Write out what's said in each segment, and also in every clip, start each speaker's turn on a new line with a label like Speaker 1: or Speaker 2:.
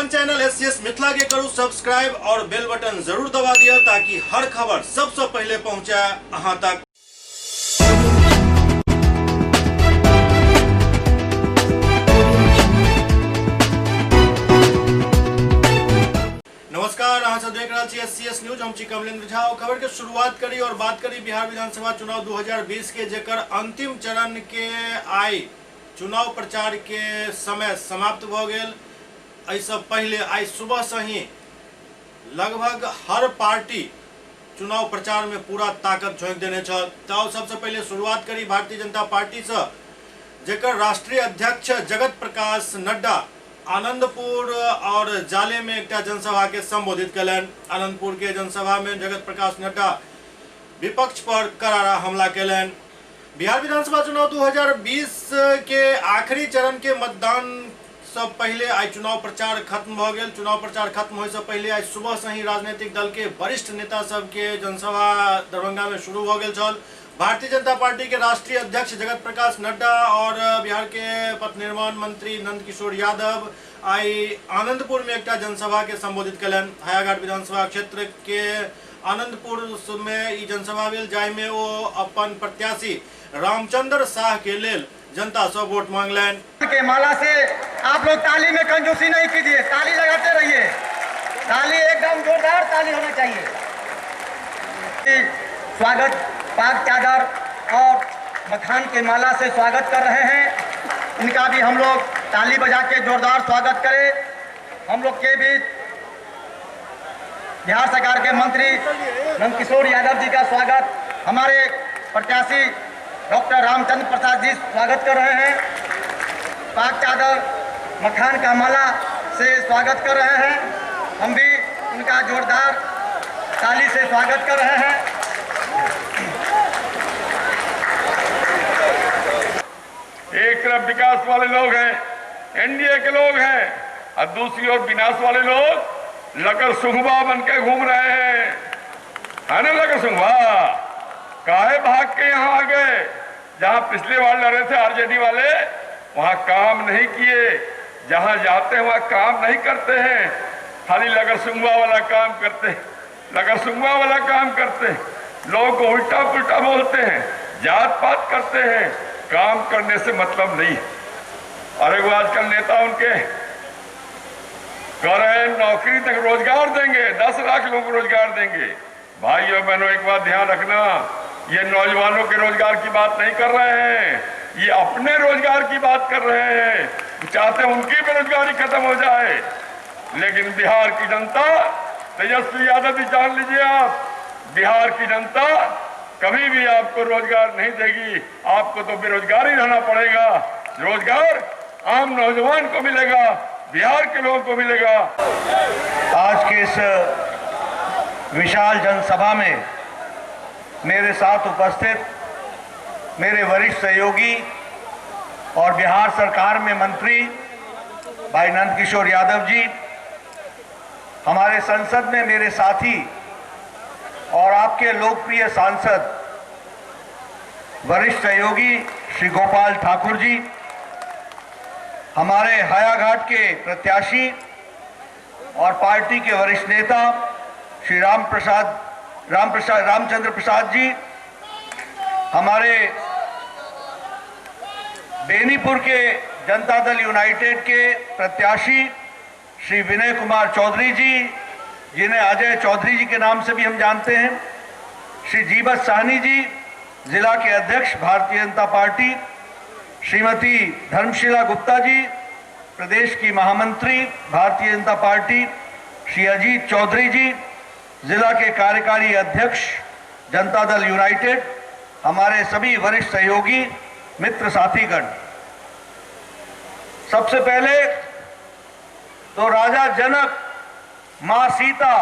Speaker 1: अपन channel SCS Mithila के करू subscribe और बेल बटन जरूर दबा दिया ताकि हर खबर सबसे पहले पहुंचे अहां तक। नमस्कार, अहां सब देख रहल छी एससीएस न्यूज। हम छी कमलेंद्र झा। खबर के शुरुआत करी और बात करी बिहार विधानसभा चुनाव 2020 के, जेकर अंतिम चरण के आई चुनाव प्रचार के समय समाप्त भ गेल। ऐसा पहले आई सुबह से ही लगभग हर पार्टी चुनाव प्रचार में पूरा ताकत झोंक देने छल। तो सबसे पहले शुरुआत करी भारतीय जनता पार्टी से, जेकर राष्ट्रीय अध्यक्ष जगत प्रकाश नड्डा आनंदपुर और जाले में एक जनसभा के संबोधित कलन। आनंदपुर के जनसभा में जगत प्रकाश नड्डा विपक्ष पर करारा हमला कलन। बिहार विधानसभा चुनाव 2020 के आखिरी चरण के मतदान से पहले आई चुनाव प्रचार खत्म भ गेल। चुनाव प्रचार खत्म होने से पहले आज सुबह से ही राजनीतिक दल के वरिष्ठ नेता सब के जनसभा दरभंगा में शुरू भ गेल छल। भारतीय जनता पार्टी के राष्ट्रीय अध्यक्ष जगत प्रकाश नड्डा और बिहार के पथ निर्माण मंत्री नंद किशोर यादव आई आनंदपुर में एक जनसभा के संबोधित कलन। हायाघाट विधानसभा क्षेत्र के आनंदपुर में ई जनसभा भेल, जाय में वो अपन प्रत्याशी रामचंद्र शाह के लेल जनता से वोट मांगलन।
Speaker 2: के माला से आप लोग ताली में कंजूसी नहीं कीजिए, ताली लगाते रहिए। ताली एकदम जोरदार ताली होना चाहिए। स्वागत पाक चादर और मखान के माला से स्वागत कर रहे हैं। इनका भी हम लोग ताली बजा के जोरदार स्वागत करें। हम लोग के बीच बिहार सरकार के मंत्री नंद किशोर यादव जी का स्वागत, हमारे प्रत्याशी डॉक्टर रामचंद्र प्रसाद जी स्वागत कर रहे हैं। पाक चादर मखान का माला से स्वागत कर रहे हैं। हम भी उनका जोरदार ताली से स्वागत कर रहे हैं।
Speaker 3: एक तरफ विकास वाले लोग हैं, एनडीए के लोग हैं, और दूसरी ओर विनाश वाले लोग लकर सुंघवा बन के घूम रहे हैं, है ना। लकर सुंघवा काहे भाग के यहाँ आ गए? जहां पिछले बार लड़े थे आरजेडी वाले, वहां काम नहीं किए। जहां जाते हैं वहां काम नहीं करते हैं, खाली लकर सुंघवा वाला काम करते हैं। लकर सुंघवा वाला काम करते हैं, लोगों को उल्टा पुल्टा बोलते हैं, जात पात करते हैं, काम करने से मतलब नहीं। अरे वो आजकल नेता उनके कह रहे हैं नौकरी तक रोजगार देंगे, 10 लाख लोगों को रोजगार देंगे। भाइयों बहनों, एक बात ध्यान रखना, ये नौजवानों के रोजगार की बात नहीं कर रहे हैं, ये अपने रोजगार की बात कर रहे हैं। चाहते हैं उनकी बेरोजगारी खत्म हो जाए। लेकिन बिहार की जनता, तेजस्वी यादव जी जान लीजिए, आप बिहार की जनता कभी भी आपको रोजगार नहीं देगी। आपको तो बेरोजगार ही रहना पड़ेगा। रोजगार आम नौजवान को मिलेगा, बिहार के लोगों को मिलेगा।
Speaker 2: आज के इस विशाल जनसभा में मेरे साथ उपस्थित मेरे वरिष्ठ सहयोगी और बिहार सरकार में मंत्री भाई नंद किशोर यादव जी, हमारे संसद में मेरे साथी और आपके लोकप्रिय सांसद वरिष्ठ सहयोगी श्री गोपाल ठाकुर जी, हमारे हायाघाट के प्रत्याशी और पार्टी के वरिष्ठ नेता श्री रामचंद्र प्रसाद जी, हमारे बेनीपुर के जनता दल यूनाइटेड के प्रत्याशी श्री विनय कुमार चौधरी जी, जिन्हें अजय चौधरी जी के नाम से भी हम जानते हैं, श्री जीवत साहनी जी, जिला के अध्यक्ष भारतीय जनता पार्टी, श्रीमती धर्मशिला गुप्ता जी, प्रदेश की महामंत्री भारतीय जनता पार्टी, श्री अजीत चौधरी जी, जिला के कार्यकारी अध्यक्ष जनता दल यूनाइटेड, हमारे सभी वरिष्ठ सहयोगी मित्र साथीगण। सबसे पहले तो राजा जनक, मां सीता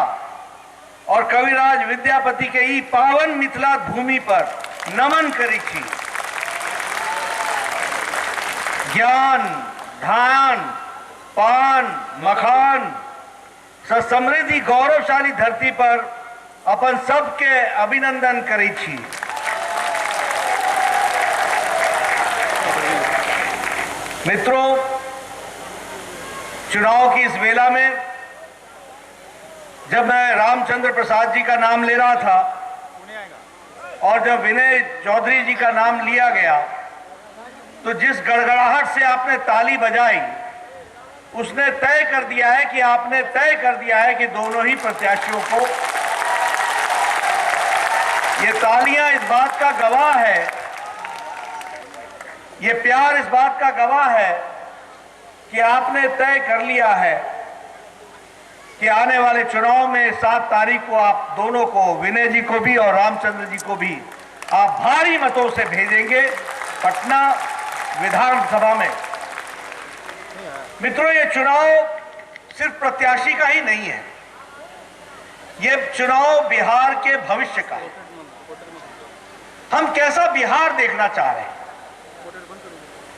Speaker 2: और कविराज विद्यापति के ई पावन मिथिला भूमि पर नमन करी छी। ज्ञान, धान, पान, मखान से समृद्धि गौरवशाली धरती पर अपन सबके अभिनंदन करी छी। मित्रों, चुनाव की इस वेला में जब मैं रामचंद्र प्रसाद जी का नाम ले रहा था और जब विनय चौधरी जी का नाम लिया गया तो जिस गड़गड़ाहट से आपने ताली बजाई उसने तय कर दिया है कि आपने तय कर दिया है कि दोनों ही प्रत्याशियों को, ये तालियां इस बात का गवाह है, ये प्यार इस बात का गवाह है कि आपने तय कर लिया है कि आने वाले चुनाव में 7 तारीख को आप दोनों को, विनय जी को भी और रामचंद्र जी को भी, आप भारी मतों से भेजेंगे पटना विधानसभा में। मित्रों, ये चुनाव सिर्फ प्रत्याशी का ही नहीं है, ये चुनाव बिहार के भविष्य का है। हम कैसा बिहार देखना चाह रहे हैं,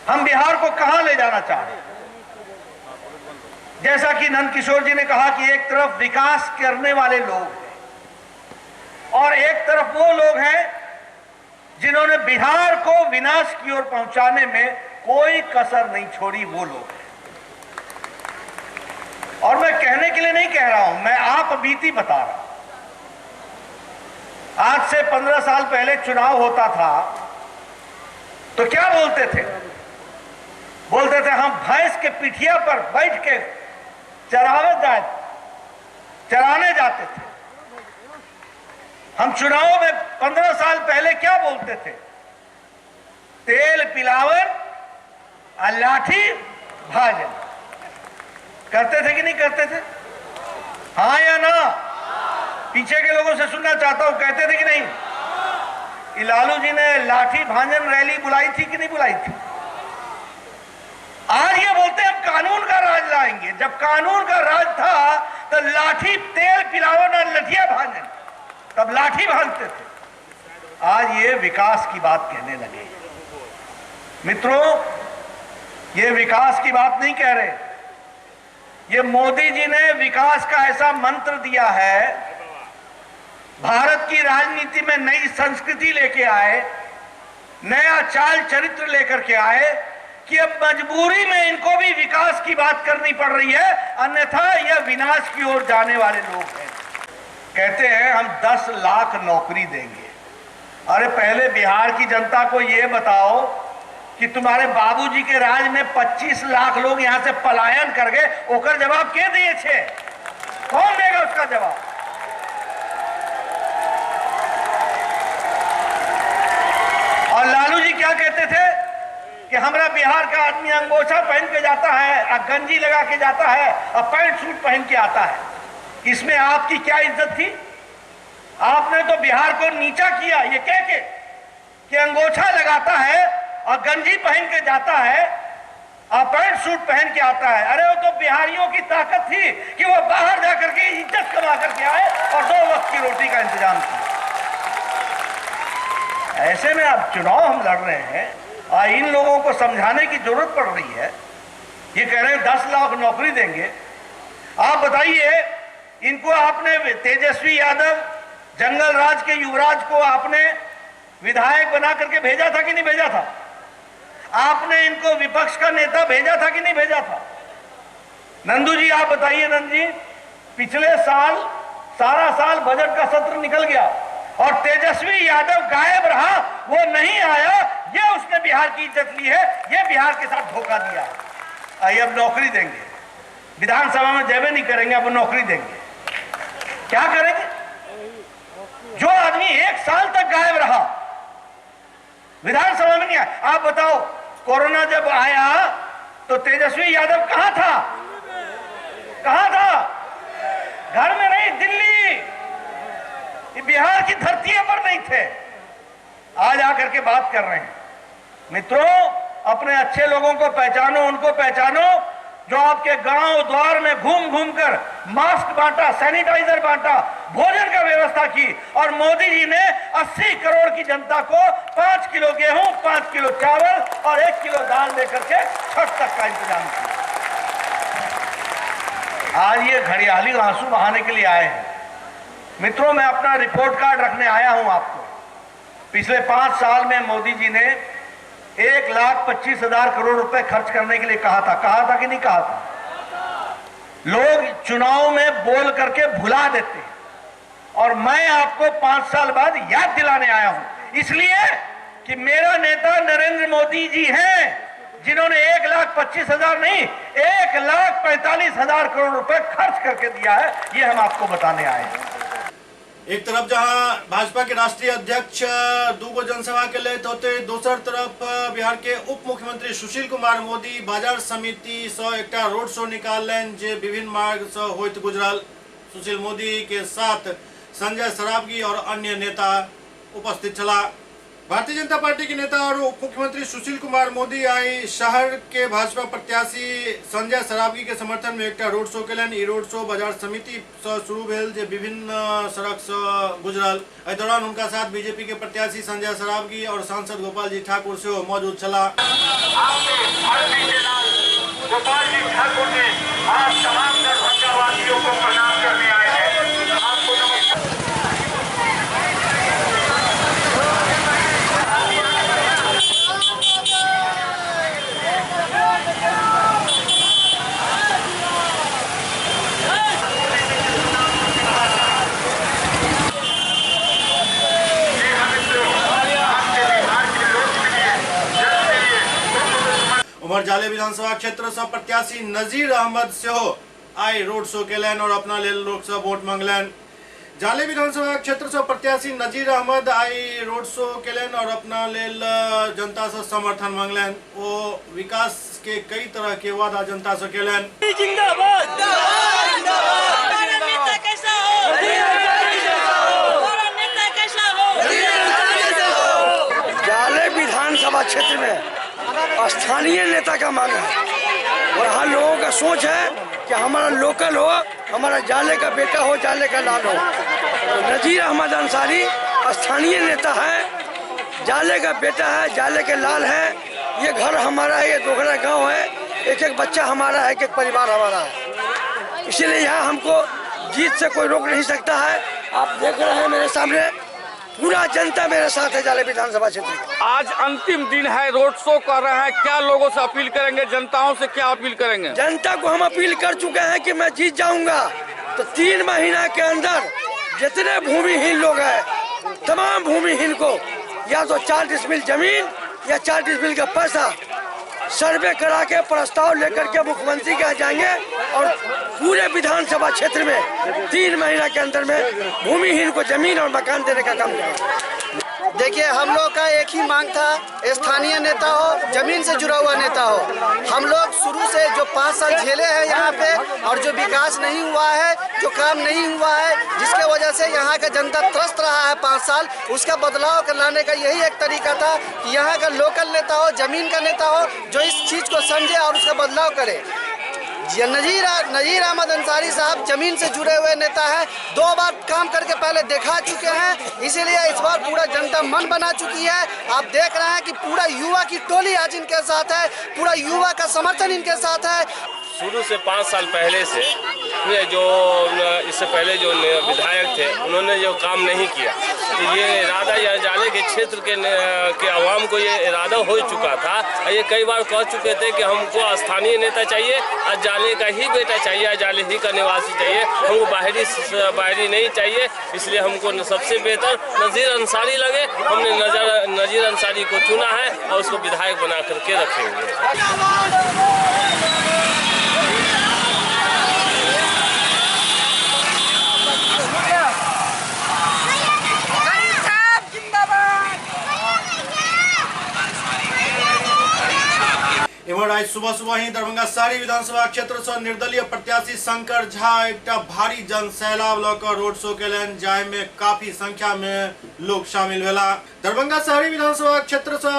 Speaker 2: हम बिहार को कहां ले जाना चाह रहे हैं। जैसा कि नंदकिशोर जी ने कहा कि एक तरफ विकास करने वाले लोग हैं और एक तरफ वो लोग हैं जिन्होंने बिहार को विनाश की ओर पहुंचाने में कोई कसर नहीं छोड़ी, वो लोग हैं। और मैं कहने के लिए नहीं कह रहा हूं, मैं आप बीती बता रहा हूं। आज से 15 साल पहले चुनाव होता था तो क्या बोलते थे? बोलते थे हम भैंस के पिठिया पर बैठ के चराने जाते थे। हम चुनाव में 15 साल पहले क्या बोलते थे? तेल पिलावन और लाठी भाजन। करते थे कि नहीं करते थे? हाँ या ना? पीछे के लोगों से सुनना चाहता हूं, कहते थे कि नहीं? लालू जी ने लाठी भांजन रैली बुलाई थी कि नहीं बुलाई थी? आज ये बोलते हैं हम कानून का राज लाएंगे। जब कानून का राज था तो लाठी, तेल पिलावन और लठिया भांजन, तब लाठी भांजते थे। आज ये विकास की बात कहने लगे। मित्रों, ये विकास की बात नहीं कह रहे, ये मोदी जी ने विकास का ऐसा मंत्र दिया है, भारत की राजनीति में नई संस्कृति लेके आए, नया चाल चरित्र लेकर के आए कि अब मजबूरी में इनको भी विकास की बात करनी पड़ रही है, अन्यथा यह विनाश की ओर जाने वाले लोग हैं। कहते हैं हम 10 लाख नौकरी देंगे। अरे पहले बिहार की जनता को यह बताओ कि तुम्हारे बाबूजी के राज में 25 लाख लोग यहां से पलायन कर गए, ओकर जवाब के दिए छे? कौन देगा उसका जवाब? और लालू जी क्या कहते थे कि हमारा बिहार का आदमी अंगोछा पहन के जाता है और गंजी लगा के जाता है और पैंट सूट पहन के आता है। इसमें आपकी क्या इज्जत थी? आपने तो बिहार को नीचा किया ये कह के कि अंगोछा लगाता है और गंजी पहन के जाता है और पैंट सूट पहन के आता है। अरे वो तो बिहारियों की ताकत थी कि वो बाहर जाकर के इज्जत कमा करके आए और 2 वक्त की रोटी का इंतजाम किया। ऐसे में अब चुनाव हम लड़ रहे हैं और इन लोगों को समझाने की जरूरत पड़ रही है। ये कह रहे हैं 10 लाख नौकरी देंगे। आप बताइए, इनको आपने तेजस्वी यादव, जंगल राज के युवराज को आपने विधायक बना करके भेजा था कि नहीं भेजा था? आपने इनको विपक्ष का नेता भेजा था कि नहीं भेजा था? नंदू जी आप बताइए। नंदू जी, पिछले साल सारा साल बजट का सत्र निकल गया और तेजस्वी यादव गायब रहा, वो नहीं आया, ये उसने बिहार की इज्जत ली है, ये बिहार के साथ धोखा दिया। अब नौकरी देंगे, विधानसभा में जयवे नहीं करेंगे, अब नौकरी देंगे। क्या करेंगे? जो आदमी 1 साल तक गायब रहा, विधानसभा में नहीं आया। आप बताओ, कोरोना जब आया तो तेजस्वी यादव कहां था? कहां था? घर में नहीं, दिल्ली, बिहार की धरती पर नहीं थे। आज आकर के बात कर रहे हैं। मित्रों, अपने अच्छे लोगों को पहचानो, उनको पहचानो जो आपके गांव द्वार में घूम घूम कर मास्क बांटा, सैनिटाइजर बांटा, भोजन का व्यवस्था की। और मोदी जी ने 80 करोड़ की जनता को 5 किलो गेहूं, 5 किलो चावल और 1 किलो दाल देकर के छठ तक का इंतजाम किया। आज ये घड़ियाली आंसू बहाने के लिए आए हैं। मित्रों, मैं अपना रिपोर्ट कार्ड रखने आया हूं आपको। पिछले 5 साल में मोदी जी ने 1,25,000 करोड़ रुपए खर्च करने के लिए कहा था कि नहीं कहा था? लोग चुनाव में बोल करके भुला देते हैं, और मैं आपको 5 साल बाद याद दिलाने आया हूं, इसलिए कि मेरा नेता नरेंद्र मोदी जी हैं, जिन्होंने 1,25,000 नहीं 1,45,000 करोड़ रुपए खर्च करके दिया है। ये हम आपको बताने आए हैं।
Speaker 1: एक तरफ जहां भाजपा के राष्ट्रीय अध्यक्ष दूगो जनसभा के लिए होते, दूसर तरफ बिहार के उप मुख्यमंत्री सुशील कुमार मोदी बाजार समिति से एक रोड शो निकालन जे विभिन्न मार्ग से होइत गुजरल। सुशील मोदी के साथ संजय सरावगी और अन्य नेता उपस्थित छला। भारतीय जनता पार्टी के नेता और उप मुख्यमंत्री सुशील कुमार मोदी आई शहर के भाजपा प्रत्याशी संजय सरावगी के समर्थन में एक रोड शो केलन। ई रोड शो बाजार समिति से शुरू भेल जे विभिन्न सड़क से गुजरल। एहि दौरान उनका साथ बीजेपी के प्रत्याशी संजय सरावगी और सांसद गोपाल जी ठाकुर से मौजूद छला।
Speaker 4: गोपाल जी ठाकुर ने आप तमाम दरभंगावासियों को प्रणाम करने आए हैं। आपको नमस्कार।
Speaker 1: उमर जाले विधानसभा क्षेत्र से प्रत्याशी नजीर अहमद से आई रोड शो केलन और अपना लेल लोक से वोट मांगलन। जाले विधानसभा क्षेत्र से प्रत्याशी नजीर अहमद आई रोड शो केलन और अपना लेल जनता से समर्थन मांगलन। वो विकास के कई तरह के वादा जनता से केलन।
Speaker 5: जाले विधानसभा क्षेत्र में स्थानीय नेता का मांग है, और यहाँ लोगों का सोच है कि हमारा लोकल हो, हमारा जाले का बेटा हो, जाले का लाल हो। तो नजीर अहमद अंसारी स्थानीय नेता है, जाले का बेटा है, जाले के लाल है। ये घर हमारा है, ये दोगरा गांव है, एक एक बच्चा हमारा है, एक एक परिवार हमारा है। इसीलिए यहाँ हमको जीत से कोई रोक नहीं सकता है। आप देख रहे हैं मेरे सामने पूरा जनता मेरे साथ है जाले विधानसभा क्षेत्र।
Speaker 6: आज अंतिम दिन है, रोड शो कर रहे हैं, क्या लोगों से अपील करेंगे, जनताओं से क्या अपील करेंगे?
Speaker 5: जनता को हम अपील कर चुके हैं कि मैं जीत जाऊंगा तो 3 महीना के अंदर जितने भूमिहीन लोग हैं तमाम भूमिहीन को या तो 4 डिसमिल जमीन या 4 डिसमिल का पैसा सर्वे करा के प्रस्ताव लेकर के मुख्यमंत्री के यहाँ जाएंगे और पूरे विधानसभा क्षेत्र में 3 महीना के अंदर में भूमिहीन को जमीन और मकान देने का काम करेंगे।
Speaker 7: देखिए, हम लोग का एक ही मांग था, स्थानीय नेता हो, जमीन से जुड़ा हुआ नेता हो। हम लोग शुरू से जो 5 साल झेले हैं यहाँ पे, और जो विकास नहीं हुआ है, जो काम नहीं हुआ है, जिसके वजह से यहाँ का जनता त्रस्त रहा है 5 साल, उसका बदलाव कर लाने का यही एक तरीका था कि यहाँ का लोकल नेता हो, जमीन का नेता हो, जो इस चीज़ को समझे और उसका बदलाव करे। नजीर अहमद अंसारी साहब जमीन से जुड़े हुए नेता हैं, 2 बार काम करके पहले दिखा चुके हैं, इसीलिए इस बार पूरा जनता मन बना चुकी है। आप देख रहे हैं कि पूरा युवा की टोली आज इनके साथ है, पूरा युवा का समर्थन इनके साथ है।
Speaker 8: शुरू से 5 साल पहले से जो इससे पहले जो विधायक थे उन्होंने जो काम नहीं किया, तो ये इरादा या जाले के क्षेत्र के आवाम को ये इरादा हो चुका था। ये कई बार कह चुके थे कि हमको स्थानीय नेता चाहिए और जाले का ही बेटा चाहिए, जाले ही का निवासी चाहिए, हमको बाहरी नहीं चाहिए। इसलिए हमको सबसे बेहतर नजीर अंसारी लगे, हमने नजीर अंसारी को चुना है और उसको विधायक बना करके रखेंगे।
Speaker 1: इमर आज सुबह सुबह ही दरभंगा शहरी विधानसभा क्षेत्र से निर्दलीय प्रत्याशी शंकर झा एक भारी जन सैलाब लकर रोड शो केलन, जाय में काफी संख्या में लोग शामिल भेला। दरभंगा शहरी विधानसभा क्षेत्र से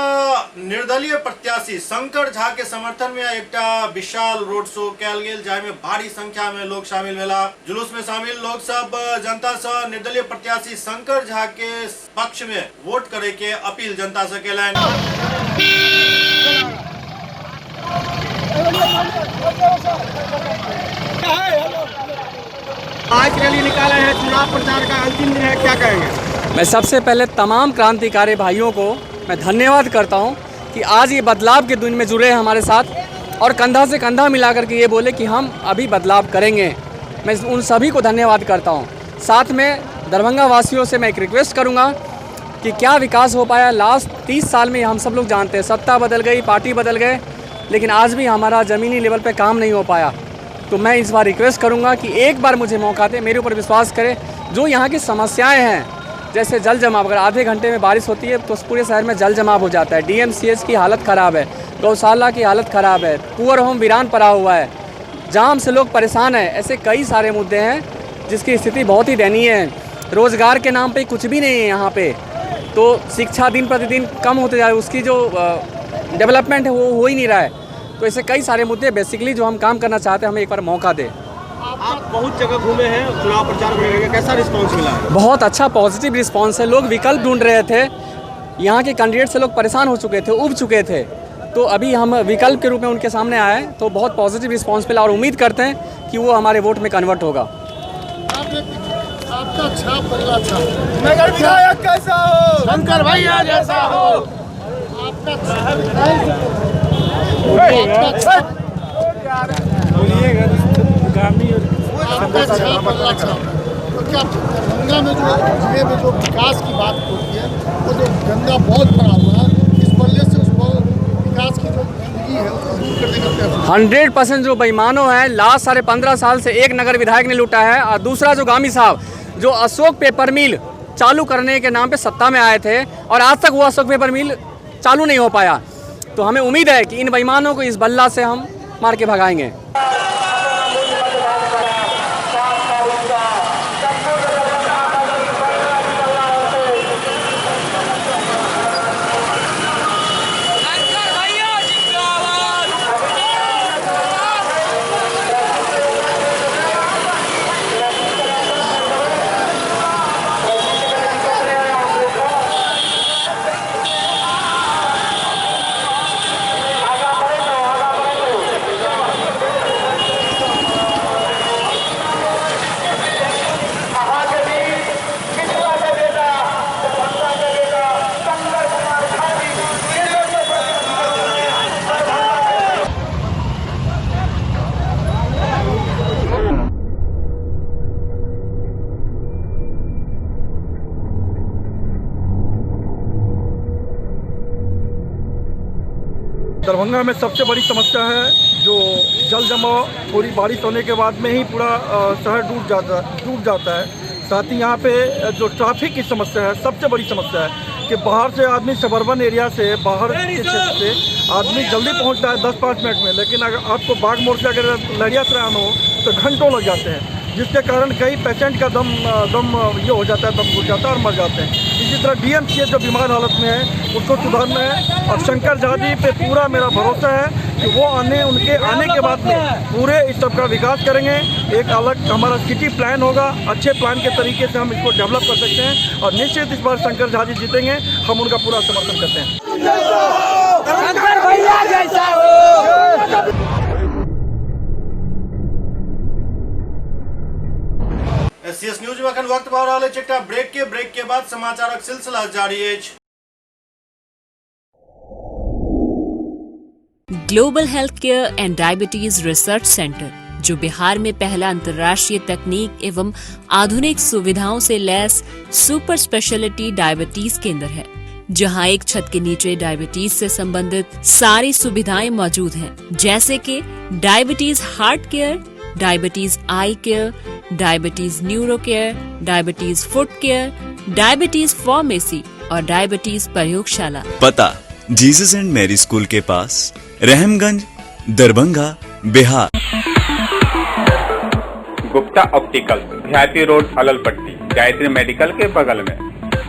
Speaker 1: निर्दलीय प्रत्याशी शंकर झा के समर्थन में एक विशाल रोड शो कैल गेल, जाय में भारी संख्या में लोग शामिल भेला। जुलूस में शामिल लोग सब जनता से निर्दलीय प्रत्याशी शंकर झा के पक्ष में वोट करे के अपील जनता से केलन।
Speaker 9: आज रैली निकाले हैं, चुनाव प्रचार का अंतिम दिन है, क्या कहेंगे?
Speaker 10: मैं सबसे पहले तमाम क्रांतिकारी भाइयों को मैं धन्यवाद करता हूं कि आज ये बदलाव के दिन में जुड़े हैं हमारे साथ। और कंधा से कंधा मिला करके ये बोले कि हम अभी बदलाव करेंगे। मैं उन सभी को धन्यवाद करता हूँ। साथ में दरभंगा वासियों से मैं एक रिक्वेस्ट करूँगा कि क्या विकास हो पाया लास्ट 30 साल में, हम सब लोग जानते हैं सत्ता बदल गई, पार्टी बदल गए, लेकिन आज भी हमारा ज़मीनी लेवल पे काम नहीं हो पाया। तो मैं इस बार रिक्वेस्ट करूंगा कि एक बार मुझे मौका दे, मेरे ऊपर विश्वास करें। जो यहाँ की समस्याएं हैं, जैसे जल जमाव, अगर आधे घंटे में बारिश होती है तो पूरे शहर में जल जमाव हो जाता है। DMCH की हालत ख़राब है, गौशाला की हालत ख़राब है, पुअर होम वीरान पड़ा हुआ है, जाम से लोग परेशान हैं। ऐसे कई सारे मुद्दे हैं जिसकी स्थिति बहुत ही दयनीय है। रोज़गार के नाम पे कुछ भी नहीं है यहाँ पे। तो शिक्षा दिन प्रतिदिन कम होते जा रही है, उसकी जो डेवलपमेंट है वो हो ही नहीं रहा है। तो ऐसे कई सारे मुद्दे बेसिकली जो हम काम करना चाहते हैं, हमें एक बार मौका दें।
Speaker 9: आप बहुत जगह घूमे हैं, चुनाव प्रचार करने का कैसा रिस्पांस मिला है?
Speaker 10: बहुत अच्छा पॉजिटिव रिस्पांस है। लोग विकल्प ढूंढ रहे थे, यहाँ के कैंडिडेट से लोग परेशान हो चुके थे, उब चुके थे। तो अभी हम विकल्प के रूप में उनके सामने आए, तो बहुत पॉजिटिव रिस्पांस मिला और उम्मीद करते हैं कि वो हमारे वोट में कन्वर्ट होगा।
Speaker 11: आपका छाप बदला था, नगर विधायक कैसा हो, शंकर भैया जैसा हो। आपका छाप बदला था, तो क्या गंगा में जो विकास की बात होती है, वो जो गंगा बहुत बड़ा हुआ है, इस बल्ले से उस विकास की जो गंदगी है उसको दूर करने का प्रयास।
Speaker 10: 100% जो बेईमानों हैं, लास्ट 15.5 साल से एक नगर विधायक ने लूटा है, और दूसरा जो गामी साहब जो अशोक पेपर मिल चालू करने के नाम पे सत्ता में आए थे और आज तक वो अशोक पेपर मिल चालू नहीं हो पाया। तो हमें उम्मीद है कि इन बेईमानों को इस बल्ला से हम मार के भगाएंगे।
Speaker 9: दरभंगा में सबसे बड़ी समस्या है जो जल जमाव, थोड़ी बारिश होने के बाद में ही पूरा शहर डूब जाता है। साथ ही यहाँ पे जो ट्रैफिक की समस्या है, सबसे बड़ी समस्या है कि बाहर से आदमी सबर्बन एरिया से, बाहर के क्षेत्र से आदमी जल्दी पहुँचता है 10-5 मिनट में, लेकिन अगर आपको बाग मोड़ से अगर लड़िया से आना हो तो घंटों लग जाते हैं, जिसके कारण कई पेशेंट का दम ये हो जाता है, दम घुट जाता है और मर जाते हैं। इसी तरह DMCH जो बीमार हालत में है उसको सुधारना है, और शंकर झा जी पे पूरा मेरा भरोसा है कि वो उनके आने के बाद में पूरे इस सब का विकास करेंगे। एक अलग हमारा सिटी प्लान होगा, अच्छे प्लान के तरीके से हम इसको डेवलप कर सकते हैं, और निश्चित इस बार शंकर झा जी जीतेंगे, हम उनका पूरा समर्थन करते हैं।
Speaker 1: SCS न्यूज में वक्त भा रहा है चिट्टा ब्रेक के बाद समाचारक सिलसिला जारी है।
Speaker 12: Global health care and diabetes research centre, जो बिहार में पहला अंतर्राष्ट्रीय तकनीक एवं आधुनिक सुविधाओं से लैस सुपर स्पेशलिटी डायबिटीज केंद्र है, जहां एक छत के नीचे डायबिटीज से संबंधित सारी सुविधाएं मौजूद हैं, जैसे कि diabetes heart care, diabetes eye care, diabetes neuro care, diabetes foot care, diabetes pharmacy और डायबिटीज प्रयोगशाला।
Speaker 13: पता जीसस एंड मैरी स्कूल के पास, Rahamganj, Darbhanga, Bihar.
Speaker 14: Gupta optical, VIP road, Allalpatti, Gayatri medical के बगल में।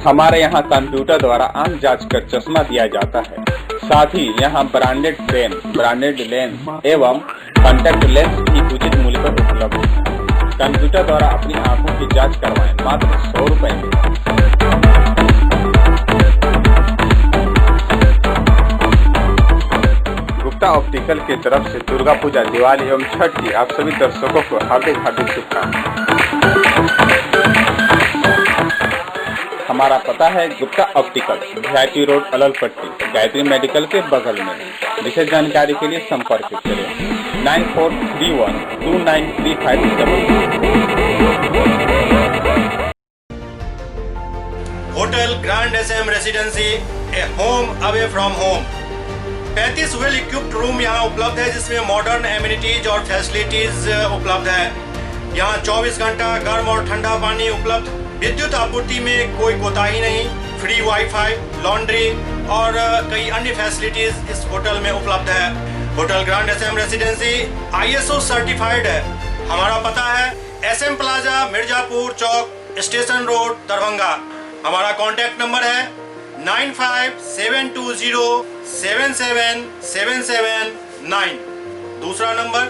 Speaker 14: हमारे यहाँ कंप्यूटर द्वारा आंख जांच कर चश्मा दिया जाता है। साथ ही यहाँ ब्रांडेड फ्रेम, ब्रांडेड लेंस एवं कॉन्टैक्ट लेंस भी उचित मूल्य पर उपलब्ध है। कंप्यूटर द्वारा अपनी आंखों की जांच करवाएं मात्र 100 रुपए में। गुप्ता ऑप्टिकल की तरफ से दुर्गा पूजा, दिवाली एवं छठ की आप सभी दर्शकों को हार्दिक शुभकामनाएं। हमारा पता है गुप्ता ऑप्टिकल, VIP रोड अलल पट्टी, गायत्री मेडिकल के बगल में। विशेष जानकारी के लिए संपर्क करें 9431293577।
Speaker 1: Hotel grand SM residency, A home away from home. 35 well equipped room यहाँ उपलब्ध है, जिसमें मॉडर्न एमिनिटीज और फैसिलिटीज उपलब्ध है। यहाँ 24 घंटा गर्म और ठंडा पानी उपलब्ध। विद्युत आपूर्ति में कोई कोताही नहीं। फ्री वाईफाई, लॉन्ड्री और कई अन्य फैसिलिटीज इस होटल में उपलब्ध है। Hotel grand SM residency ISO certified है। हमारा पता है SM plaza, Mirzapur Chowk, station road, Darbhanga. हमारा कॉन्टैक्ट नंबर है 9572077779। दूसरा नंबर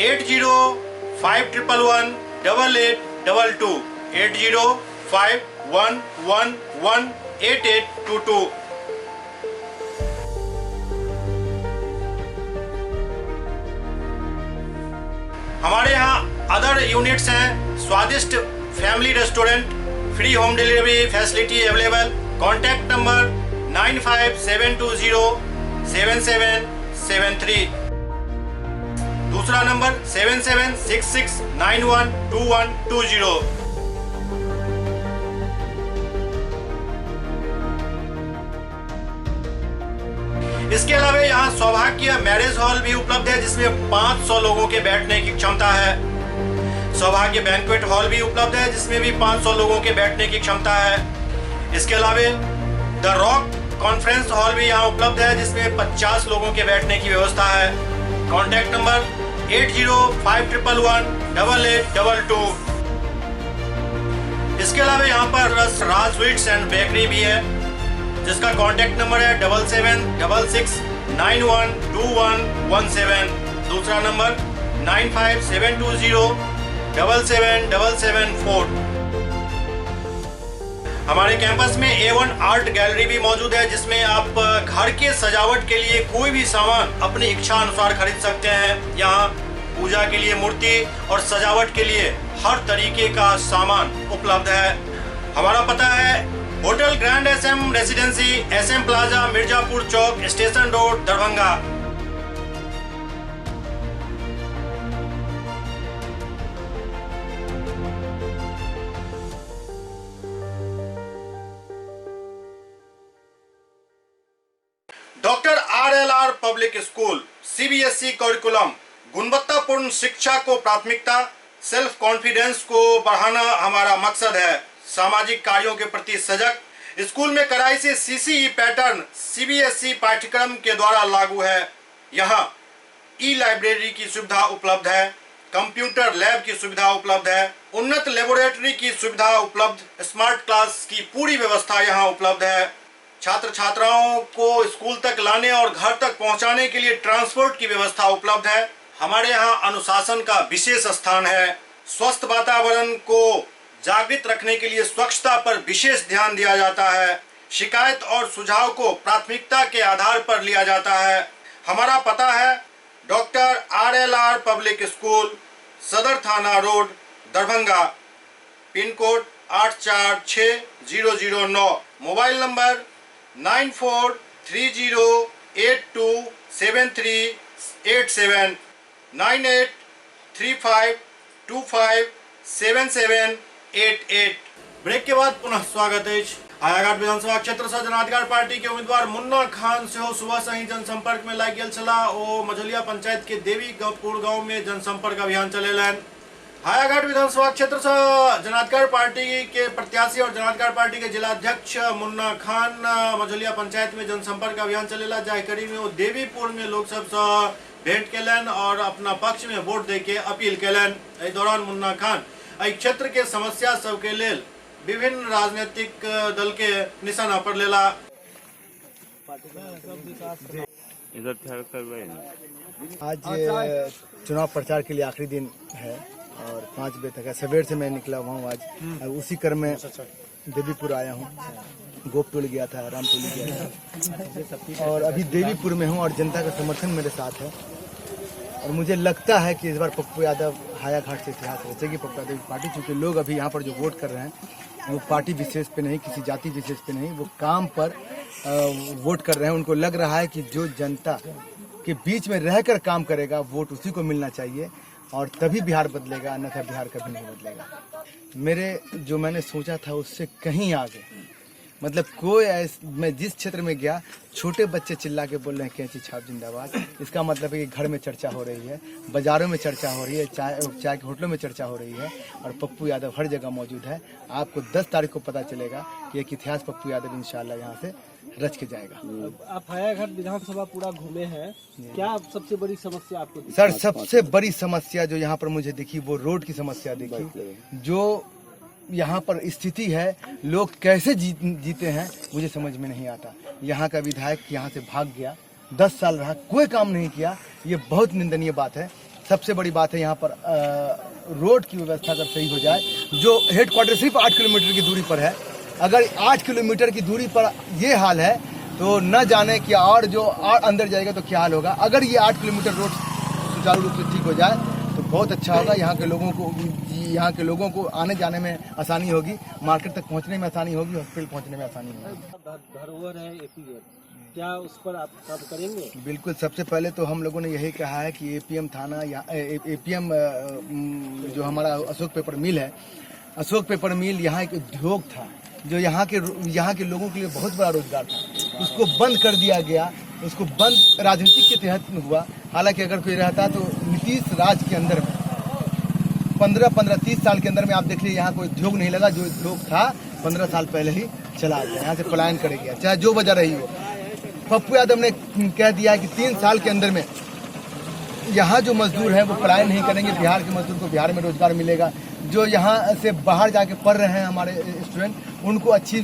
Speaker 1: 8051118822, 8051118822। हमारे यहाँ अदर यूनिट्स हैं। स्वादिष्ट family restaurant, free home delivery facility available. Contact number 9572077773। दूसरा नंबर 7766912120। इसके अलावा यहाँ सौभाग्य मैरिज हॉल भी उपलब्ध है, जिसमें 500 लोगों के बैठने की क्षमता है। सौभाग्य बैंक्वेट हॉल भी उपलब्ध है, जिसमें भी 500 लोगों के बैठने की क्षमता है। इसके अलावा द रॉक कॉन्फ्रेंस हॉल भी यहाँ उपलब्ध है, जिसमें 50 लोगों के बैठने की व्यवस्था है। Contact number 8051118822। इसके अलावा यहाँ पर राज स्वीट्स एंड बेकरी भी है, जिसका कॉन्टैक्ट नंबर है 7766912117। दूसरा नंबर 9572077774। हमारे कैंपस में A1 आर्ट गैलरी भी मौजूद है, जिसमें आप घर के सजावट के लिए कोई भी सामान अपनी इच्छा अनुसार खरीद सकते हैं। यहाँ पूजा के लिए मूर्ति और सजावट के लिए हर तरीके का सामान उपलब्ध है। हमारा पता है hotel grand SM residency, SM plaza, Mirzapur Chowk, station road, Darbhanga. Doctor RLR public school, CBSE curriculum, गुणवत्तापूर्ण शिक्षा को प्राथमिकता, सेल्फ कॉन्फिडेंस को बढ़ाना हमारा मकसद है। सामाजिक कार्यों के प्रति सजग। स्कूल में कड़ाई से CCE पैटर्न CBSE पाठ्यक्रम के द्वारा लागू है। यहाँ ई-लाइब्रेरी की सुविधा उपलब्ध है, कंप्यूटर लैब की सुविधा उपलब्ध है, उन्नत लेबोरेटरी की सुविधा उपलब्ध, स्मार्ट क्लास की पूरी व्यवस्था यहाँ उपलब्ध है। छात्र छात्राओं को स्कूल तक लाने और घर तक पहुंचाने के लिए ट्रांसपोर्ट की व्यवस्था उपलब्ध है। हमारे यहाँ अनुशासन का विशेष स्थान है। स्वस्थ वातावरण को जागृत रखने के लिए स्वच्छता पर विशेष ध्यान दिया जाता है। शिकायत और सुझाव को प्राथमिकता के आधार पर लिया जाता है। हमारा पता है डॉक्टर RLR पब्लिक स्कूल, सदर थाना road, Darbhanga. Pin code 846009। Mobile number 9430827387, 9835257788। Break के बाद पुनः स्वागत है। हायाघाट विधानसभा क्षेत्र से जनाधिकार पार्टी के उम्मीदवार मुन्ना खान से सुबह से ही जनसंपर्क में लाग गेल छला। ओ मझौलिया पंचायत के देवीपुर गांव में जनसंपर्क अभियान चलेलन। हायाघाट विधानसभा क्षेत्र से जनाधिकार पार्टी के प्रत्याशी और जनाधिकार पार्टी के जिलाध्यक्ष मुन्ना खान मझौलिया पंचायत में जनसंपर्क अभियान चलेला। जानकारी में वो देवीपुर में लोग सब भेंट केलन और अपना पक्ष में वोट दे के अपील केलन। इस दौरान मुन्ना खान क्षेत्र के समस्या सब के लेल विभिन्न राजनीतिक दल के निशाना पर लेला।
Speaker 15: आज चुनाव प्रचार के लिए आखिरी दिन है और 5 बजे तक है। सवेर से मैं निकला हुआ हूँ। आज उसी क्रम में देवीपुर आया हूँ। गोपटोली गया था, रामटोली गया था और अभी देवीपुर में हूँ और जनता का समर्थन मेरे साथ है। और मुझे लगता है कि इस बार पप्पू यादव हायाघाट से इतिहास रचेगी पप्पुआ देवी पार्टी। चूँकि लोग अभी यहाँ पर जो वोट कर रहे हैं वो पार्टी विशेष पे नहीं, किसी जाति विशेष पे नहीं, वो काम पर वोट कर रहे हैं। उनको लग रहा है कि जो जनता के बीच में रहकर काम करेगा वोट उसी को मिलना चाहिए और तभी बिहार बदलेगा, अन्यथा बिहार कभी नहीं बदलेगा। मैंने सोचा था उससे कहीं आगे, मतलब मैं जिस क्षेत्र में गया छोटे बच्चे चिल्ला के बोल रहे हैं कैंची छाप जिंदाबाद। इसका मतलब है कि घर में चर्चा हो रही है, बाजारों में चर्चा हो रही है, चाय के होटलों में चर्चा हो रही है और पप्पू यादव हर जगह मौजूद है। आपको 10 तारीख को पता चलेगा कि एक इतिहास पप्पू यादव इंशाल्लाह यहाँ से रच के जाएगा।
Speaker 16: आप हायाघाट विधानसभा पूरा घूमे हैं, क्या सबसे बड़ी समस्या आपको दिखी?
Speaker 15: सर, सबसे बड़ी समस्या जो यहाँ पर मुझे दिखी वो रोड की समस्या दिखी। जो यहाँ पर स्थिति है, लोग कैसे जीते हैं मुझे समझ में नहीं आता। यहाँ का विधायक यहाँ से भाग गया, 10 साल रहा, कोई काम नहीं किया, ये बहुत निंदनीय बात है। सबसे बड़ी बात है यहाँ पर रोड की व्यवस्था अगर सही हो जाए, जो हेडक्वार्टर सिर्फ 8 किलोमीटर की दूरी पर है, अगर 8 किलोमीटर की दूरी पर ये हाल है तो न जाने कि और जो अंदर जाएगा तो क्या हाल होगा। अगर ये 8 किलोमीटर रोड सुचारू रूप से ठीक हो जाए तो बहुत अच्छा होगा। यहाँ के लोगों को आने जाने में आसानी होगी, मार्केट तक पहुँचने में आसानी होगी, हॉस्पिटल पहुँचने में आसानी होगी।
Speaker 16: धरोहर है एपीएम, क्या उस पर आप काम करेंगे?
Speaker 15: बिल्कुल, सबसे पहले तो हम लोगों ने यही कहा है कि एपीएम थाना या एपीएम जो हमारा अशोक पेपर मिल है, अशोक पेपर मिल यहाँ एक उद्योग था जो यहाँ के लोगों के लिए बहुत बड़ा रोजगार था, उसको बंद कर दिया गया। उसको बंद राजनीतिक के तहत में हुआ। हालांकि अगर कोई रहता तो नीतीश राज के अंदर में 15-30 साल के अंदर में आप देख लीजिए यहाँ कोई उद्योग नहीं लगा। जो उद्योग था 15 साल पहले ही चला गया, यहाँ से पलायन कर गया, चाहे जो वजह रही हो। पप्पू यादव ने कह दिया कि 3 साल के अंदर में यहाँ जो मजदूर हैं वो पलायन नहीं करेंगे, बिहार के मजदूर को बिहार में रोजगार मिलेगा। जो यहाँ से बाहर जाके पढ़ रहे हैं हमारे स्टूडेंट, उनको अच्छी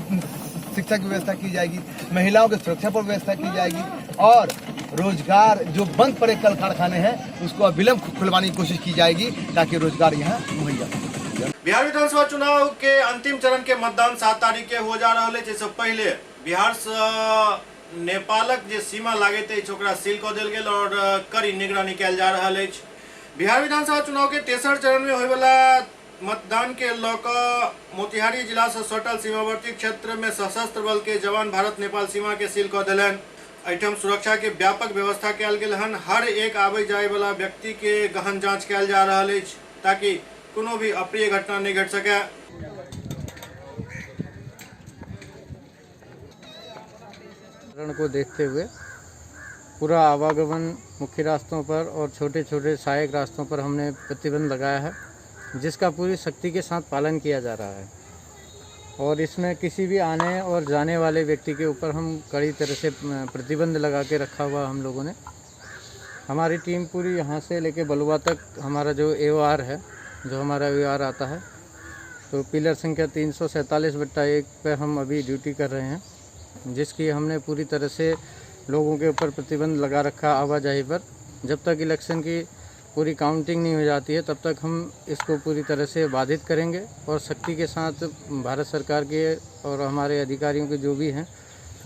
Speaker 15: शिक्षा की व्यवस्था की जाएगी, महिलाओं की सुरक्षा पर व्यवस्था की जाएगी और रोजगार जो बंद पड़े कल कारखाने हैं उसको अविलंब खुलवाने की कोशिश की जाएगी ताकि रोजगार यहाँ मुहैया हो।
Speaker 1: बिहार विधानसभा चुनाव के अंतिम चरण के मतदान 7 तारीख के हो जा रहा है। जैसे पहले बिहार से नेपालक जे सीमा लागे थे ओकरा सील कऽ देल गेल और कड़ी निगरानी कयल जा रहा है। बिहार विधानसभा चुनाव के तेसर चरण में होय वाला मतदान के लौका मोतिहारी जिला से सटल सीमावर्ती क्षेत्र में सशस्त्र बल के जवान भारत नेपाल सीमा के सील कऽ देलन। एहिठाम सुरक्षा के व्यापक व्यवस्था कयल गेल हन। हर एक आबे जाए वाला व्यक्ति के गहन जांच कयल जा रहा है ताकि कोनो भी अप्रिय घटना नहीं घट सके।
Speaker 17: को देखते हुए पूरा आवागमन मुख्य रास्तों पर और छोटे छोटे सहायक रास्तों पर हमने प्रतिबंध लगाया है, जिसका पूरी सख्ती के साथ पालन किया जा रहा है और इसमें किसी भी आने और जाने वाले व्यक्ति के ऊपर हम कड़ी तरह से प्रतिबंध लगा के रखा हुआ हम लोगों ने। हमारी टीम पूरी यहाँ से लेके बलुआ तक हमारा जो AOR है, जो हमारा AOR आता है, तो पिलर संख्या 347/1 पे हम अभी ड्यूटी कर रहे हैं, जिसकी हमने पूरी तरह से लोगों के ऊपर प्रतिबंध लगा रखा आवाजाही पर। जब तक इलेक्शन की पूरी काउंटिंग नहीं हो जाती है तब तक हम इसको पूरी तरह से बाधित करेंगे और सख्ती के साथ भारत सरकार के और हमारे अधिकारियों के जो भी हैं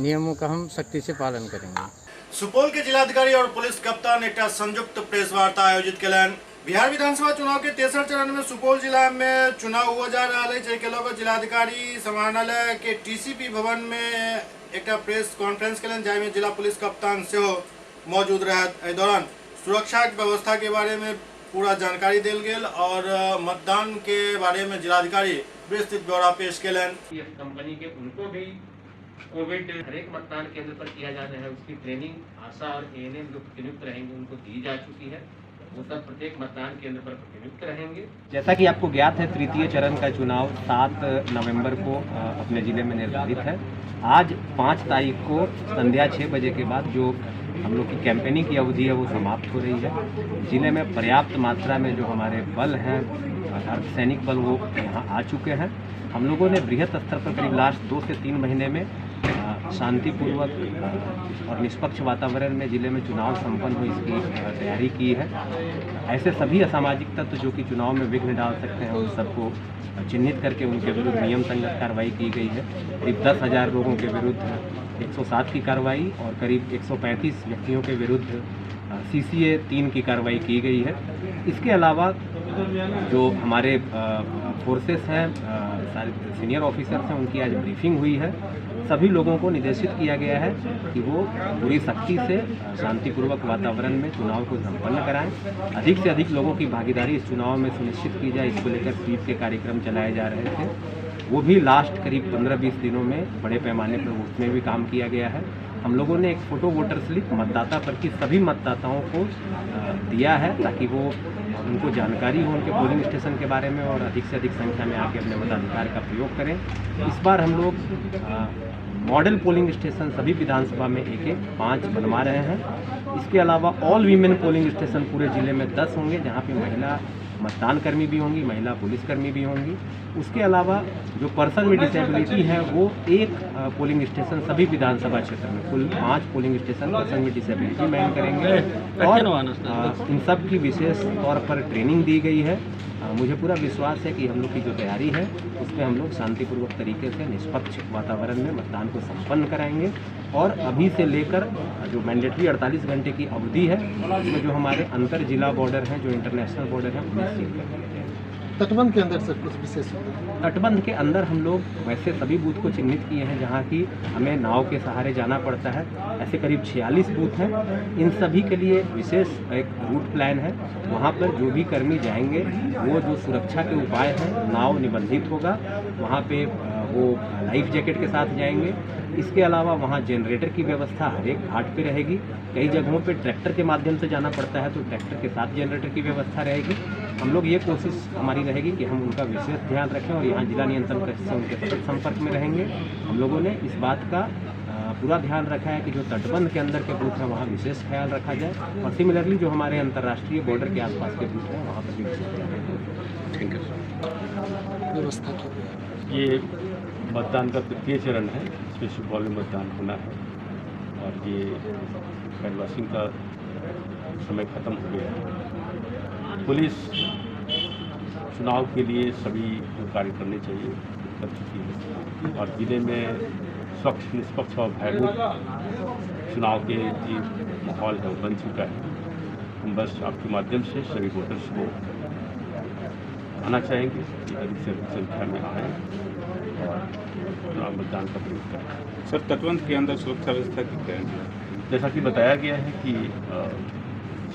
Speaker 17: नियमों का हम सख्ती से पालन करेंगे।
Speaker 1: सुपौल के जिलाधिकारी और पुलिस कप्तान एक संयुक्त प्रेस वार्ता आयोजित कलन। बिहार विधानसभा चुनाव के तेसर चरण में सुपौल जिला में चुनाव हो जा रहा है। के लोग जिलाधिकारी समाहरणालय के TCP भवन में एक प्रेस कॉन्फ्रेंस कलन, जाहि में जिला पुलिस कप्तान से मौजूद रहे। दौरान सुरक्षा व्यवस्था के बारे में पूरा जानकारी दिल गेल और मतदान के बारे में जिलाधिकारी विस्तृत ब्यौरा पेश कलन।
Speaker 18: कंपनी के उनको भी कोविड हर एक मतदान केंद्र पर किया जाना है, उसकी ट्रेनिंग आशा और ANM जो प्रतिनियुक्त रहेंगे उनको दी जा चुकी है। वो सब प्रत्येक मतदान केंद्र पर प्रतिनियुक्त रहेंगे।
Speaker 19: जैसा कि आपको ज्ञात है, तृतीय चरण का चुनाव 7 नवंबर को अपने जिले में निर्धारित है। आज 5 तारीख को संध्या 6 बजे के बाद जो हम लोग की कैंपेनिंग की अवधि है वो समाप्त हो रही है। जिले में पर्याप्त मात्रा में जो हमारे बल हैं, अर्धसैनिक बल, वो यहाँ आ चुके हैं। हम लोगों ने बृहत स्तर पर करीब लास्ट 2 से 3 महीने में शांतिपूर्वक और निष्पक्ष वातावरण में जिले में चुनाव संपन्न हो इसकी तैयारी की है। ऐसे सभी असामाजिक तत्व जो कि चुनाव में विघ्न डाल सकते हैं उन सबको चिन्हित करके उनके विरुद्ध नियम संगत कार्रवाई की गई है। करीब 10,000 लोगों के विरुद्ध 107 की कार्रवाई और करीब 135 व्यक्तियों के विरुद्ध CCA 3 की कार्रवाई की गई है। इसके अलावा जो हमारे फोर्सेस हैं, सारे सीनियर ऑफिसर्स हैं, उनकी आज ब्रीफिंग हुई है। सभी लोगों को निर्देशित किया गया है कि वो पूरी सख्ती से शांतिपूर्वक वातावरण में चुनाव को संपन्न कराएं। अधिक से अधिक लोगों की भागीदारी इस चुनाव में सुनिश्चित की जाए, इसको लेकर स्वीप के कार्यक्रम चलाए जा रहे थे। वो भी लास्ट करीब 15-20 दिनों में बड़े पैमाने पर उसमें भी काम किया गया है। हम लोगों ने एक फ़ोटो वोटर स्लिप मतदाता पर्ची सभी मतदाताओं को दिया है ताकि वो उनको जानकारी हो उनके पोलिंग स्टेशन के बारे में और अधिक से अधिक संख्या में आके अपने मताधिकार का प्रयोग करें। इस बार हम लोग मॉडल पोलिंग स्टेशन सभी विधानसभा में 5 बनवा रहे हैं। इसके अलावा ऑल वीमेन पोलिंग स्टेशन पूरे ज़िले में 10 होंगे, जहाँ पे महिला मतदान कर्मी भी होंगी, महिला पुलिसकर्मी भी होंगी। उसके अलावा जो पर्सन में डिसेबिलिटी है वो 1 पोलिंग स्टेशन सभी विधानसभा क्षेत्र में, कुल 5 पोलिंग स्टेशन पर्सन में डिसेबिलिटी मैन करेंगे और इन सब की विशेष तौर पर ट्रेनिंग दी गई है। मुझे पूरा विश्वास है कि हम लोग की जो तैयारी है उसमें हम लोग शांतिपूर्वक तरीके से निष्पक्ष वातावरण में मतदान को संपन्न कराएंगे और अभी से लेकर जो मैंडेटरी 48 घंटे की अवधि है उसमें जो हमारे अंतर जिला बॉर्डर हैं, जो इंटरनेशनल बॉर्डर हैं, उन्हें सील कर दिया जाएगा।
Speaker 11: तटबंध के अंदर सर कुछ विशेष
Speaker 19: तटबंध के अंदर हम लोग वैसे सभी बूथ को चिन्हित किए हैं जहां की हमें नाव के सहारे जाना पड़ता है। ऐसे करीब 46 बूथ हैं। इन सभी के लिए विशेष एक रूट प्लान है। वहां पर जो भी कर्मी जाएंगे वो जो सुरक्षा के उपाय हैं, नाव निबंधित होगा, वहां पे वो लाइफ जैकेट के साथ जाएंगे। इसके अलावा वहाँ जनरेटर की व्यवस्था हर एक घाट पे रहेगी। कई जगहों पे ट्रैक्टर के माध्यम से जाना पड़ता है तो ट्रैक्टर के साथ जनरेटर की व्यवस्था रहेगी। हम लोग ये कोशिश हमारी रहेगी कि हम उनका विशेष ध्यान रखें और यहाँ जिला नियंत्रण कक्ष से उनके सतत संपर्क में रहेंगे। हम लोगों ने इस बात का पूरा ध्यान रखा है कि जो तटबंध के अंदर के बूथ हैं वहाँ विशेष ख्याल रखा जाए और सिमिलरली जो हमारे अंतर्राष्ट्रीय बॉर्डर के आसपास के बूथ हैं वहाँ पर भी विशेष ध्यान रखें।
Speaker 16: Thank you. व्यवस्था की
Speaker 20: ये मतदान का तृतीय चरण है, इसमें सुपौल में मतदान होना है और ये कैनवासिंग का समय खत्म हो गया है। पुलिस चुनाव के लिए सभी जो कार्य करने चाहिए कर चुकी है और जिले में स्वच्छ, निष्पक्ष और भयमुक्त चुनाव के जो माहौल है वो बन चुका है। हम बस आपके माध्यम से सभी वोटर्स को आना चाहेंगे कि अधिक से अधिक संख्या में आए और चुनाव मतदान का प्रयोग करें।
Speaker 14: सर, तटबंध के अंदर सुरक्षा व्यवस्था की क्या है?
Speaker 20: जैसा कि बताया गया है कि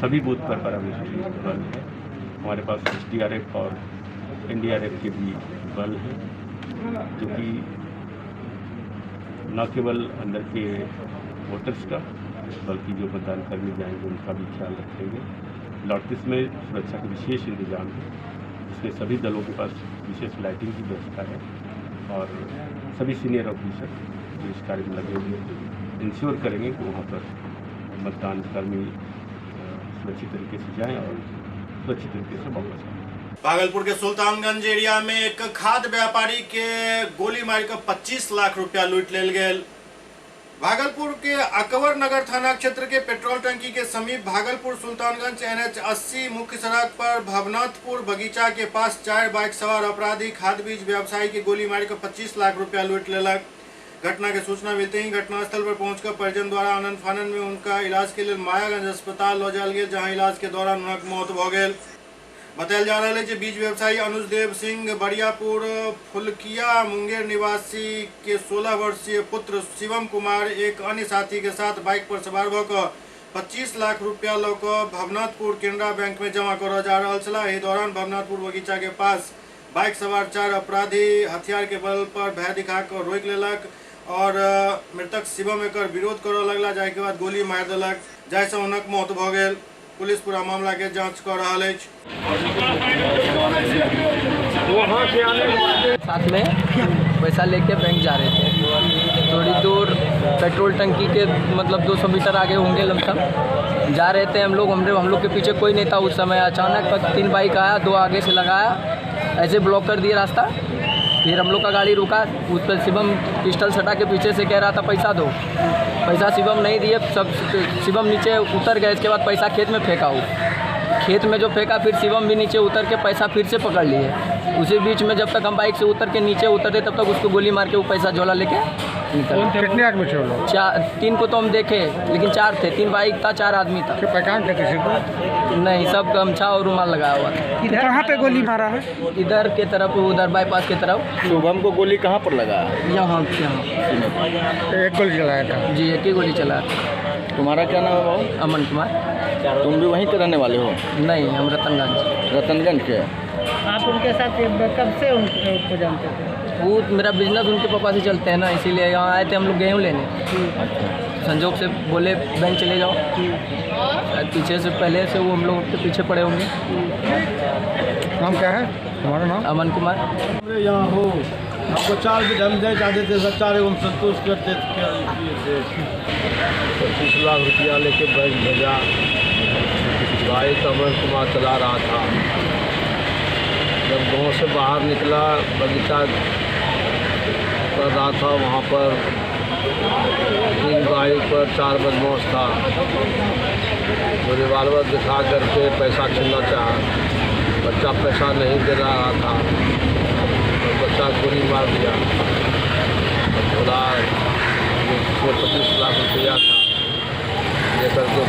Speaker 20: सभी बूथ पर पैरामिलिट्री बल है। हमारे पास SDRF और NDRF के भी बल हैं जो कि न केवल अंदर के वोटर्स का बल्कि जो मतदान कर्मी जाएंगे उनका भी ख्याल रखेंगे। लॉटरिस में सुरक्षा के विशेष इंतजाम है, इसमें सभी दलों के पास विशेष लाइटिंग की व्यवस्था है और सभी सीनियर ऑफिसर जो इस कार्य में लगे हुए इंश्योर करेंगे कि वहाँ पर मतदान कर्मी सुरक्षित तरीके से जाएं और सुरक्षित तरीके से वापस आएं।
Speaker 1: भागलपुर के सुल्तानगंज एरिया में एक खाद्य व्यापारी के गोली मार कर 25 लाख रुपया लूट लेल गेल। भागलपुर के अकबर नगर थाना क्षेत्र के पेट्रोल टंकी के समीप भागलपुर सुल्तानगंज NH 80 मुख्य सड़क पर भवनाथपुर बगीचा के पास 4 बाइक सवार अपराधी खाद बीज व्यवसायी की गोली मारकर 25 लाख रुपया लूट लेलक। घटना की सूचना मिलते ही घटनास्थल पर पहुंचकर परिजन द्वारा आनन फानन में उनका इलाज के लिए मायागंज अस्पताल ले जायल गेल, जहां इलाज के दौरान उनक मौत भ गेल। बतायल जा रहा है कि बीज व्यवसायी अनुज देव सिंह बरियापुर फुलकिया मुंगेर निवासी के 16 वर्षीय पुत्र शिवम कुमार एक अन्य साथी के साथ बाइक पर सवार होकर 25 लाख रुपया लौकर भवनाथपुर केनरा बैंक में जमा कर जा रहा छला। एहि दौरान भवनाथपुर बगीचा के पास बाइक सवार 4 अपराधी हथियार के बल पर भय दिखाकर रोक लेलक और मृतक शिवम एकर विरोध कर लगला, जाय के बाद गोली मार देलक, जैसे उनक मौत भ गेल। पुलिस पूरा मामला के जांच कर रहा है।
Speaker 10: साथ में पैसा लेके बैंक जा रहे थे। थोड़ी दूर पेट्रोल टंकी के मतलब 200 मीटर आगे होंगे लमसम, जा रहे थे हम लोग के पीछे कोई नहीं था उस समय। अचानक 3 बाइक आया, 2 आगे से लगाया, ऐसे ब्लॉक कर दिया रास्ता। फिर हम लोग का गाड़ी रुका, उस पर शिवम पिस्टल सटा के पीछे से कह रहा था पैसा दो। पैसा शिवम नहीं दिए, सब शिवम नीचे उतर गए। इसके बाद पैसा खेत में फेंका, वो खेत में जो फेंका फिर शिवम भी नीचे उतर के पैसा फिर से पकड़ लिए। उसी बीच में जब तक हम बाइक से उतर के नीचे उतरते तब तक उसको गोली मार के वो पैसा झोला लेके निकल।
Speaker 16: कितने आदमी थे वो लोग?
Speaker 10: 3 को तो हम देखे, लेकिन 4 थे, 3 बाइक था, 4 आदमी था।
Speaker 16: क्या पहचान थे किसी को?
Speaker 10: नहीं, सब गमछा और रुमाल लगाया हुआ था।
Speaker 16: इधर कहाँ पे गोली मारा है?
Speaker 10: इधर के तरफ, उधर बाईपास के तरफ।
Speaker 16: शुभम को गोली कहाँ पर लगा?
Speaker 10: यहाँ।
Speaker 16: एक गोली चलाया था?
Speaker 10: जी, एक ही गोली चलाया था।
Speaker 16: तुम्हारा क्या नाम है बाबू?
Speaker 10: अमन कुमार।
Speaker 16: तुम भी वहीं के रहने वाले हो?
Speaker 10: नहीं, हम रतनगंज।
Speaker 16: रतनगंज के?
Speaker 21: आप उनके साथ कब से उनको जानते थे?
Speaker 10: वो मेरा बिजनेस उनके पापा से चलते हैं ना, इसीलिए यहाँ आए थे हम लोग गेहूँ लेने। संजोग से बोले बैंक चले जाओ, पीछे से पहले से वो हम लोग के पीछे पड़े होंगे।
Speaker 16: नाम क्या है तुम्हारा? नाम
Speaker 10: अमन कुमार।
Speaker 9: यहाँ हो आपको 4 भी हम दे चाहते थे, सब 4 एवं संतुष्ट करते थे।
Speaker 22: 25 लाख रुपया लेके बैंक भेजा। बाइक अमन कुमार चला रहा था। जब गांव से बाहर निकला, बगीचा कर रहा था, वहाँ पर 3 बाइक पर 4 बदमाश था। जो रिवाल्वर दिखा करके पैसा छीनना चाहा। बच्चा पैसा नहीं दे रहा था, तो बच्चा गोली मार दिया। बोला 25 लाख रुपया था, लेकर के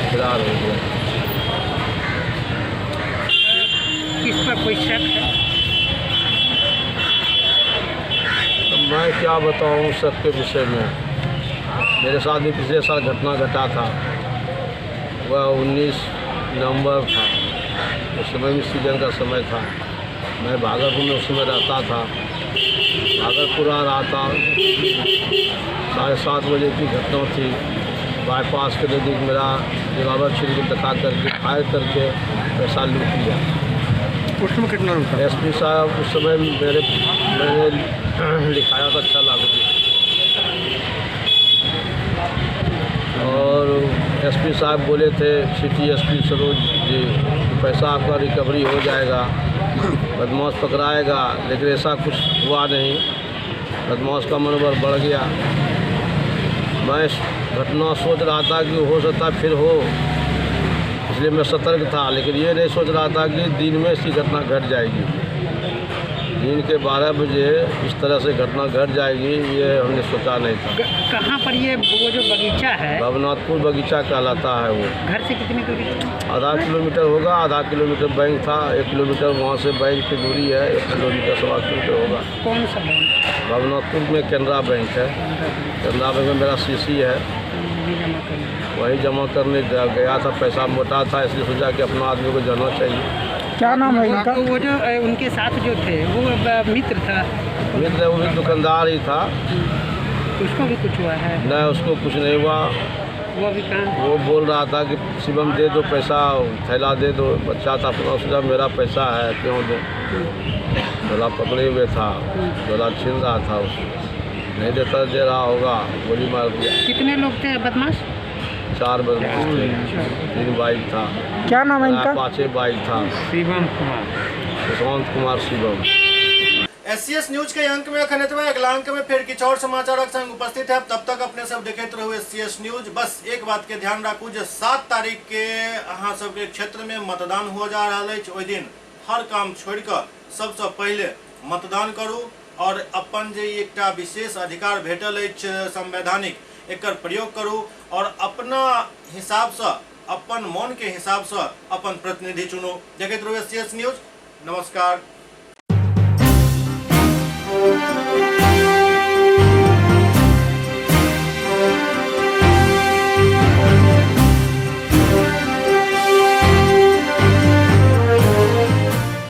Speaker 22: फरार हो गया।
Speaker 21: किस पर कोई शक है?
Speaker 22: तो मैं क्या बताऊं सबके विषय में। मेरे साथ भी पिछले साल घटना घटा था। वह 19 नवंबर था, उस समय भी सीजन का समय था। मैं भागलपुर में उस समय रहता था। भागलपुर आ रहा था, 7:30 बजे की घटना थी। बाईपास के नज़दीक मेरा रिवाल्वर छीन के दिखा करके फायर करके पैसा लूट लिया।
Speaker 16: उसमें कितना लूटा?
Speaker 22: एसपी साहब उस समय मैंने लिखाया था 6 लाख रुपये, और एसपी साहब बोले थे, सिटी एसपी सरोज जी, पैसा आपका रिकवरी हो जाएगा, बदमाश पकड़ाएगा। लेकिन ऐसा कुछ हुआ नहीं। बदमाश का मनोबल बढ़ गया। मैं घटना सोच रहा था कि हो सकता फिर हो, इसलिए मैं सतर्क था। लेकिन ये नहीं सोच रहा था कि दिन में इसकी घटना घट जाएगी। दिन के 12 बजे इस तरह से घटना घट जाएगी, ये हमने सोचा नहीं था।
Speaker 21: कहाँ पर ये वो जो बगीचा है?
Speaker 22: भवनाथपुर बगीचा कहलाता है वो।
Speaker 21: घर से कितनी दूरी?
Speaker 22: आधा किलोमीटर होगा। आधा किलोमीटर बैंक था, 1 किलोमीटर वहाँ से बैंक की दूरी है। 1 किलोमीटर 1.25 किलोमीटर होगा।
Speaker 21: कौन सा बैंक?
Speaker 22: भवनाथपुर में कैनरा बैंक है। कैनरा बैंक में मेरा सीसी है, वही जमा करने गया था। पैसा मोटा था, इसलिए सोचा कि अपना आदमी को जाना चाहिए।
Speaker 21: क्या नाम है इनका? वो जो उनके साथ जो थे वो मित्र था?
Speaker 22: मित्र, वो भी दुकानदार ही था।
Speaker 21: उसको भी कुछ हुआ है?
Speaker 22: नहीं, उसको कुछ नहीं हुआ।
Speaker 21: वो अभी कहाँ?
Speaker 22: वो बोल रहा था कि शिवम दे दो पैसा, थैला दे दो। बच्चा था अपना, सोचा मेरा पैसा है क्यों दो। झोला पकड़े हुए था, झोला छीन रहा था, उसको नहीं देता, दे रहा होगा, गोली मार दिया।
Speaker 21: कितने लोग थे बदमाश?
Speaker 22: 4 बदमाश थे, 3 बाइक था।
Speaker 21: क्या नाम है इनका?
Speaker 22: 5 बाइक था।
Speaker 21: शिवम कुमार,
Speaker 22: सुशांत कुमार शिवम।
Speaker 1: SCS न्यूज के अंक में अखन इतबे। अगला अंक में फिर किछु और समाचारक संग उपस्थित है। तब तक अपने सब देखते रहो SCS न्यूज। बस एक बात के ध्यान राखू जे 7 तारीख के अहाँ सबके क्षेत्र में मतदान हो जा रहा है। ओहि दिन हर काम छोड़ कर सबसे पहले मतदान करू और अपन जे एकटा विशेष अधिकार भेटल अछि संवैधानिक, एकर प्रयोग करू और अपना हिसाब से, अपन मन के हिसाब से अपन प्रतिनिधि चुनू। देखते रहो SCS न्यूज। नमस्कार।